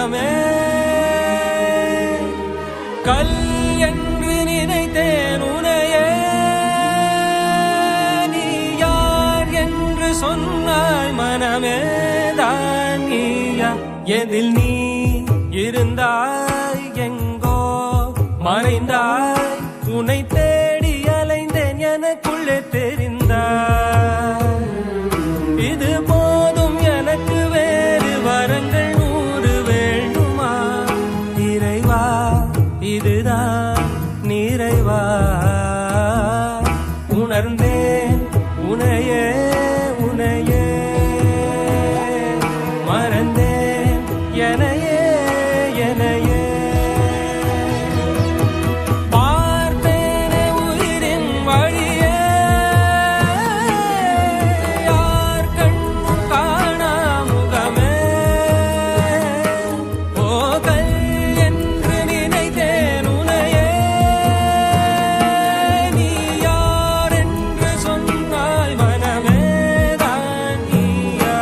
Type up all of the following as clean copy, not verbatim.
மனமே கல் என்று நினைத்தேன் உனையே நீ யார் என்று சொன்னாய் மனமே தான் நீயா எதில் நீ இருந்தாய் எங்கோ மறைந்தாய் உன்னை தேடி அலைந்தேன் எனக்குள்ளே தெரிந்தாய் இது போதும் எனக்கு வேறு வரங்கள் 100 வேண்டுமா இறைவா இதுதான் நிறைவா உணர்ந்தேன் உனையே உனையே மறந்தேன் எனையே எனையே பார்த்தேனே உயிரின் வழியே யார் கண்ணும் காணா முகமே ஓ கல் என்று நினைத்தேன் உனையே நீ யார் என்று சொன்னாய் மனமே தான் நீயா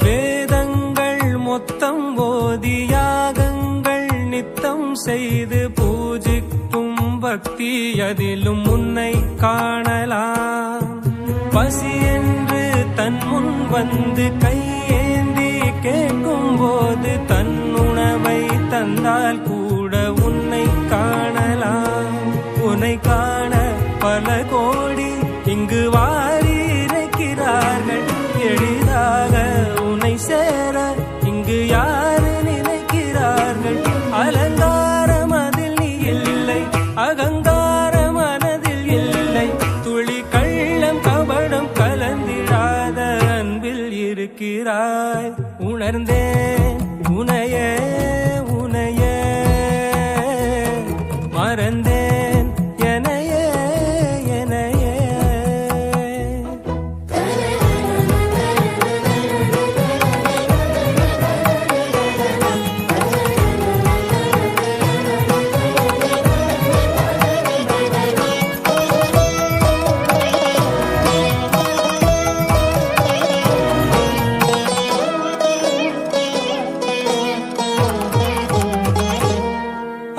வேதங்கள் மொத்தம் ஓதி யாகங்கள் நித்தம் செய்து பூஜிக்கும் பக்தி அதிலும் உன்னை காணலாம் பசி என்று தன் முன் வந்து கையேந்தி கேட்கும் போது தன் உணவை தந்தால் கூட உன்னை காணலாம் உன்னை காண பல கோடி இங்கு வாரி இறைக்கிறார்கள் எளிதாக உன்னை சேர இங்கு யாரு நினைக்கிறார்கள் அலங்காரம் அதில் நீ இல்லை அகங்காரம் மனதில் இல்லை துளி கள்ளம் கபடம் கலந்திடாத அன்பில் இருக்கிறாய் உணர்ந்தேன் உனையே உனையே மறந்தேன் எனையே எனையே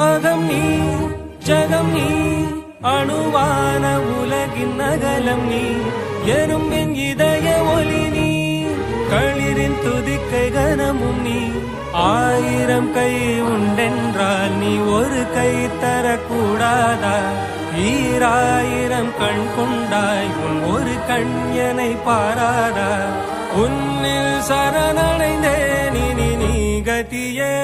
அகம் நீ ஜகம் நீ அணுவான உலகின் அகலம் நீ எறும்பின் இதய ஒளி நீ களிரின் துதிக்கை கனமும் நீ 1000 கை உண்டென்றால் நீ ஒரு கை தரக்கூடாதா 1000 கண் கொண்டாய் உன் ஒரு கண் எனை பாராதா உன்னில் சரணடைந்தேன் இனி நீ கதியே